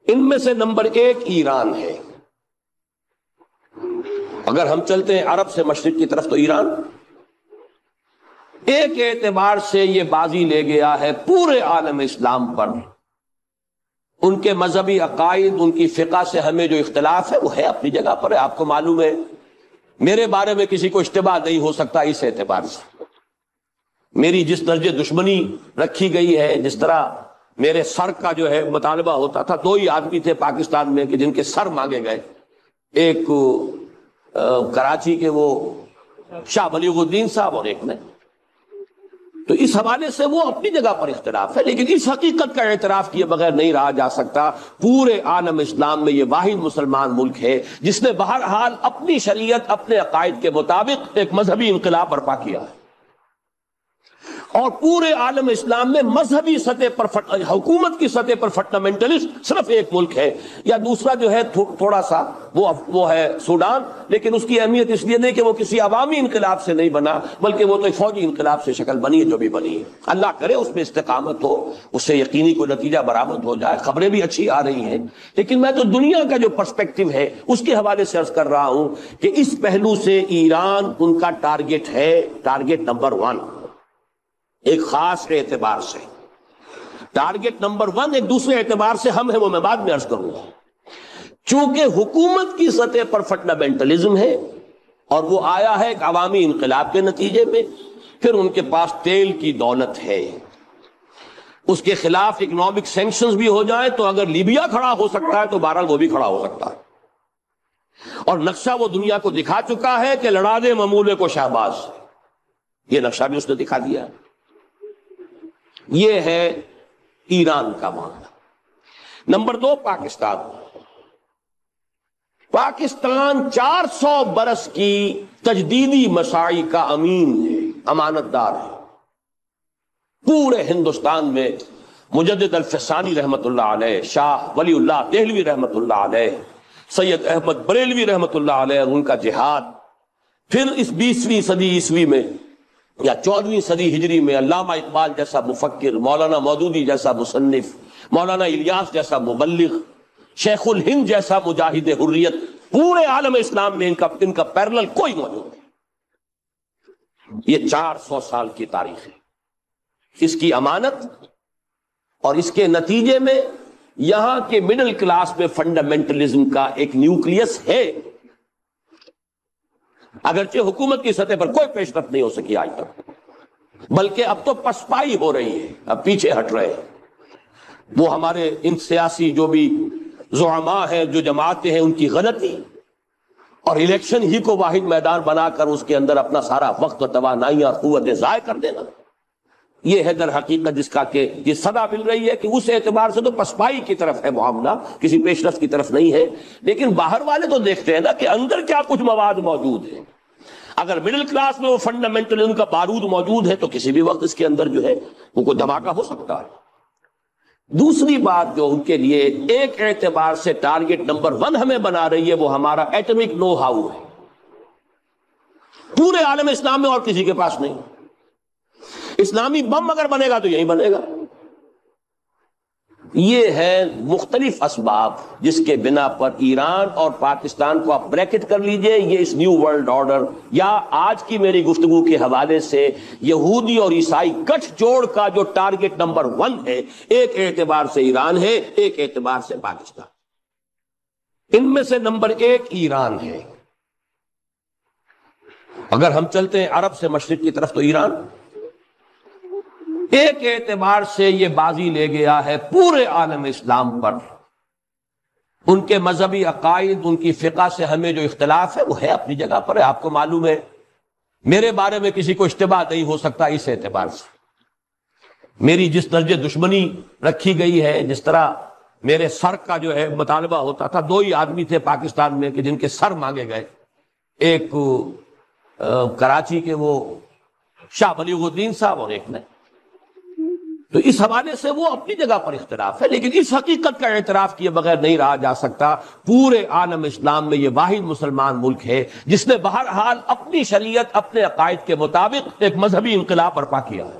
ان میں سے نمبر 1 ایران ہے۔ اگر ہم چلتے ہیں عرب سے مشرق کی طرف تو ایران ایک اعتبار سے یہ بازی لے گیا ہے پورے عالم اسلام پر۔ ان کے مذہبی عقائد، ان کی فقہ سے ہمیں جو اختلاف ہے وہ ہے اپنی جگہ پر ہے۔ آپ کو معلوم ہے میرے بارے میں کسی کو اشتباہ نہیں ہو سکتا اس اعتبار سے۔ میری جس درجے دشمنی رکھی گئی ہے، جس طرح میرے سر کا جو ہے مطالبہ ہوتا تھا، 2 ہی آدمی تھے پاکستان میں کہ جن کے سر مانگے گئے، ایک کراچی کے وہ شاہ بلیغ الدین صاحب اور ایک نے۔ تو اس حوالے سے وہ اپنی جگہ پر اختلاف ہے، لیکن اس حقیقت کا اعتراف کیے بغیر نہیں رہا جا سکتا پورے عالم اسلام میں یہ واحد مسلمان ملک ہے جس نے بہرحال اپنی شریعت، اپنے عقائد کے مطابق ایک مذہبی انقلاب برپا کیا ہے، اور پورے عالم اسلام میں مذہبی سطح پر حکومت کی سطح پر فنڈامنٹلسٹ صرف ایک ملک ہے، یا دوسرا جو ہے تھوڑا سا وہ ہے سوڈان، لیکن اس کی اہمیت اس لیے نہیں کہ وہ کسی عوامی انقلاب سے نہیں بنا، بلکہ وہ تو ایک فوجی انقلاب سے شکل بنی ہے جو بھی بنی ہے۔ اللہ کرے اس میں استقامت ہو، اس سے یقینی کوئی نتیجہ برآمد ہو جائے۔ خبریں بھی اچھی آ رہی ہیں، لیکن میں تو دنیا کا جو پرسپیکٹو ہے اس کے حوالے سے عرض کر رہا ہوں کہ اس پہلو سے ایران ان کا ٹارگٹ ہے، ٹارگٹ نمبر 1 ایک خاص اعتبار سے۔ ٹارگٹ نمبر 1 ایک دوسرے اعتبار سے ہم ہیں، وہ میں بعد میں عرض کروں گا۔ چونکہ حکومت کی سطح پر فنڈامنٹلزم ہے اور وہ آیا ہے ایک عوامی انقلاب کے نتیجے میں، پھر ان کے پاس تیل کی دولت ہے، اس کے خلاف اکنامک سینکشنز بھی ہو جائیں تو اگر لیبیا کھڑا ہو سکتا ہے تو بہرحال وہ بھی کھڑا ہو سکتا ہے، اور نقشہ وہ دنیا کو دکھا چکا ہے کہ لڑا دے ممولے کو شہباز، یہ نقشہ بھی اس نے دکھا دیا ہے۔ یہ ہے ایران کا معاملہ۔ نمبر 2 پاکستان۔ پاکستان 400 برس کی تجدیدی مساعی کا امین ہے، امانت دار ہے۔ پورے ہندوستان میں مجدد الفسانی رحمت اللہ علیہ، شاہ ولی اللہ دہلوی رحمت اللہ علیہ، سید احمد بریلوی رحمت اللہ علیہ، ان کا جہاد، پھر اس 20ویں صدی عیسوی میں یا 14ویں صدی ہجری میں علامہ اقبال جیسا مفکر، مولانا مودودی جیسا مصنف، مولانا الیاس جیسا مبلغ، شیخ الہند جیسا مجاہد حریت، پورے عالم اسلام میں ان کا پیرلل کوئی موجود نہیں۔ یہ 400 سال کی تاریخ ہے، اس کی امانت، اور اس کے نتیجے میں یہاں کے مڈل کلاس میں فنڈامنٹلزم کا ایک نیوکلیس ہے، اگرچہ حکومت کی سطح پر کوئی پیش رفت نہیں ہو سکی آج تک، بلکہ اب تو پسپائی ہو رہی ہے، اب پیچھے ہٹ رہے ہیں۔ وہ ہمارے ان سیاسی جو بھی زعماء ہیں، جو جماعتیں ہیں، ان کی غلطی اور الیکشن ہی کو واحد میدان بنا کر اس کے اندر اپنا سارا وقت و توانائیاں اور قوتیں ضائع کر دینا، یہ ہے در حقیقت جس کا کہ یہ صدا مل رہی ہے کہ اس اعتبار سے تو پسپائی کی طرف ہے معاملہ، کسی پیش رفت کی طرف نہیں ہے۔ لیکن باہر والے تو دیکھتے ہیں نا کہ اندر کیا کچھ مواد موجود ہے۔ اگر مڈل کلاس میں وہ فنڈامنٹلزم کا بارود موجود ہے تو کسی بھی وقت اس کے اندر جو ہے وہ کوئی دھماکہ ہو سکتا ہے۔ دوسری بات جو ان کے لیے ایک اعتبار سے ٹارگٹ نمبر 1 ہمیں بنا رہی ہے، وہ ہمارا ایٹمک نو ہاؤ ہے، پورے عالم اسلام میں اور کسی کے پاس نہیں۔ اسلامی بم اگر بنے گا تو یہی بنے گا۔ یہ ہے مختلف اسباب جس کے بنا پر ایران اور پاکستان کو آپ بریکٹ کر لیجئے، یہ اس نیو ورلڈ آرڈر یا آج کی میری گفتگو کے حوالے سے یہودی اور عیسائی گٹھ جوڑ کا جو ٹارگٹ نمبر 1 ہے، ایک اعتبار سے ایران ہے، ایک اعتبار سے پاکستان۔ ان میں سے نمبر 1 ایران ہے۔ اگر ہم چلتے ہیں عرب سے مشرق کی طرف تو ایران ایک اعتبار سے یہ بازی لے گیا ہے پورے عالم اسلام پر۔ ان کے مذہبی عقائد، ان کی فقہ سے ہمیں جو اختلاف ہے وہ ہے اپنی جگہ پر ہے۔ آپ کو معلوم ہے میرے بارے میں کسی کو اشتباہ نہیں ہو سکتا اس اعتبار سے۔ میری جس درجے دشمنی رکھی گئی ہے، جس طرح میرے سر کا جو ہے مطالبہ ہوتا تھا، 2 ہی آدمی تھے پاکستان میں کہ جن کے سر مانگے گئے، ایک کراچی کے وہ شاہ بلیغ الدین صاحب اور ایک نے۔ تو اس حوالے سے وہ اپنی جگہ پر اختلاف ہے، لیکن اس حقیقت کا اعتراف کیے بغیر نہیں رہا جا سکتا پورے عالم اسلام میں یہ واحد مسلمان ملک ہے جس نے بہرحال اپنی شریعت، اپنے عقائد کے مطابق ایک مذہبی انقلاب برپا کیا ہے،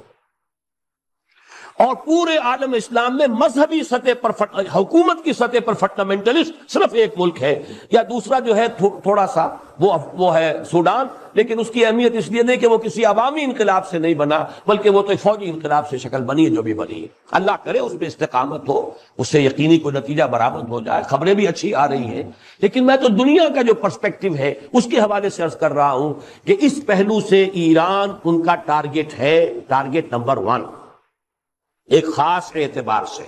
اور پورے عالم اسلام میں مذہبی سطح پر حکومت کی سطح پر فنڈامنٹلسٹ صرف ایک ملک ہے، یا دوسرا جو ہے تھوڑا سا وہ ہے سوڈان، لیکن اس کی اہمیت اس لیے نہیں کہ وہ کسی عوامی انقلاب سے نہیں بنا، بلکہ وہ تو ایک فوجی انقلاب سے شکل بنی ہے جو بھی بنی ہے۔ اللہ کرے اس پہ استقامت ہو، اس سے یقینی کوئی نتیجہ برآمد ہو جائے۔ خبریں بھی اچھی آ رہی ہیں، لیکن میں تو دنیا کا جو پرسپیکٹو ہے اس کے حوالے سے عرض کر رہا ہوں کہ اس پہلو سے ایران ان کا ٹارگٹ ہے، ٹارگٹ نمبر 1 ایک خاص اعتبار سے۔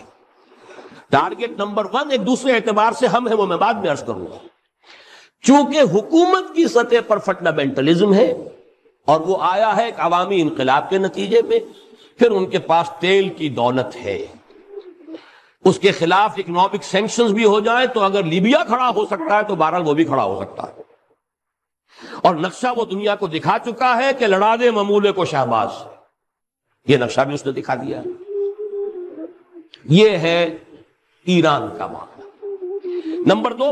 ٹارگٹ نمبر 1 ایک دوسرے اعتبار سے ہم ہیں، وہ میں بعد میں عرض کروں گا۔ چونکہ حکومت کی سطح پر فنڈامنٹلزم ہے اور وہ آیا ہے ایک عوامی انقلاب کے نتیجے میں، پھر ان کے پاس تیل کی دولت ہے، اس کے خلاف اکنامک سینکشنز بھی ہو جائیں تو اگر لیبیا کھڑا ہو سکتا ہے تو بہرحال وہ بھی کھڑا ہو سکتا ہے، اور نقشہ وہ دنیا کو دکھا چکا ہے کہ لڑا دے ممولے کو شہباز، یہ نقشہ بھی اس نے دکھا دیا۔ یہ ہے ایران کا معاملہ۔ نمبر 2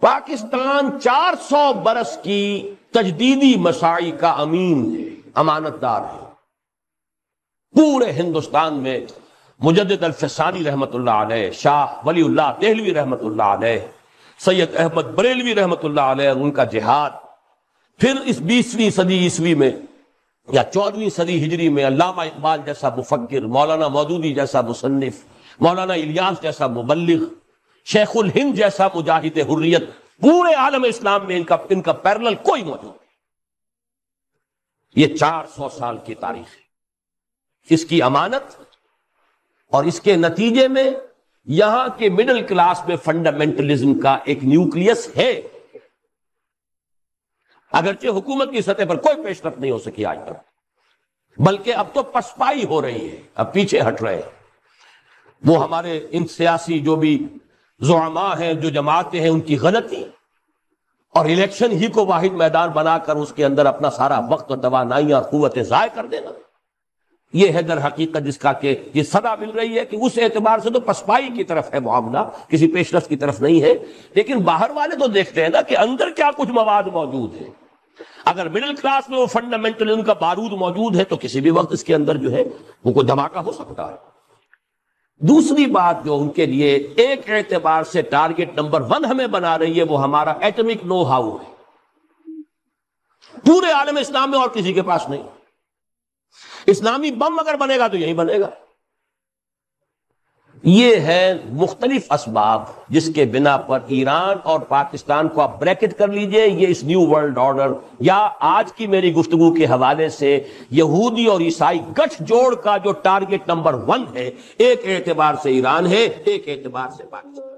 پاکستان 400 برس کی تجدیدی مساعی کا امین ہے، امانت دار ہے۔ پورے ہندوستان میں مجدد الفسانی رحمت اللہ علیہ، شاہ ولی اللہ دہلوی رحمت اللہ علیہ، سید احمد بریلوی رحمت اللہ علیہ، ان کا جہاد، پھر اس 20ویں صدی عیسوی میں یا 14ویں صدی ہجری میں علامہ اقبال جیسا مفکر، مولانا مودودی جیسا مصنف، مولانا الیاس جیسا مبلغ، شیخ الہند جیسا مجاہد حریت، پورے عالم اسلام میں ان کا پیرلل کوئی موجود نہیں۔ یہ 400 سال کی تاریخ ہے، اس کی امانت اور اس کے نتیجے میں یہاں کے مڈل کلاس میں فنڈامنٹلزم کا ایک نیوکلیس ہے، اگرچہ حکومت کی سطح پر کوئی پیش رفت نہیں ہو سکی آج تک، بلکہ اب تو پسپائی ہو رہی ہے، اب پیچھے ہٹ رہے ہیں۔ وہ ہمارے ان سیاسی جو بھی زعماء ہیں، جو جماعتیں ہیں، ان کی غلطی اور الیکشن ہی کو واحد میدان بنا کر اس کے اندر اپنا سارا وقت اور توانائی اور قوتیں ضائع کر دینا، یہ ہے در حقیقت جس کا کہ یہ صدا مل رہی ہے کہ اس اعتبار سے تو پسپائی کی طرف ہے معاملہ، کسی پیش رفت کی طرف نہیں ہے۔ لیکن باہر والے تو دیکھتے ہیں نا کہ اندر کیا کچھ مواد موجود ہے۔ اگر مڈل کلاس میں وہ فنڈامنٹلزم کا بارود موجود ہے تو کسی بھی وقت اس کے اندر جو ہے وہ کوئی دھماکہ ہو سکتا ہے۔ دوسری بات جو ان کے لیے ایک اعتبار سے ٹارگٹ نمبر 1 ہمیں بنا رہی ہے، وہ ہمارا ایٹمک نو ہاؤ ہے۔ پورے عالم اسلام میں اور کسی کے پاس نہیں۔ اسلامی بم اگر بنے گا تو یہی بنے گا۔ یہ ہے مختلف اسباب جس کے بنا پر ایران اور پاکستان کو آپ بریکٹ کر لیجئے، یہ اس نیو ورلڈ آرڈر یا آج کی میری گفتگو کے حوالے سے یہودی اور عیسائی گٹھ جوڑ کا جو ٹارگٹ نمبر 1 ہے، ایک اعتبار سے ایران ہے، ایک اعتبار سے پاکستان۔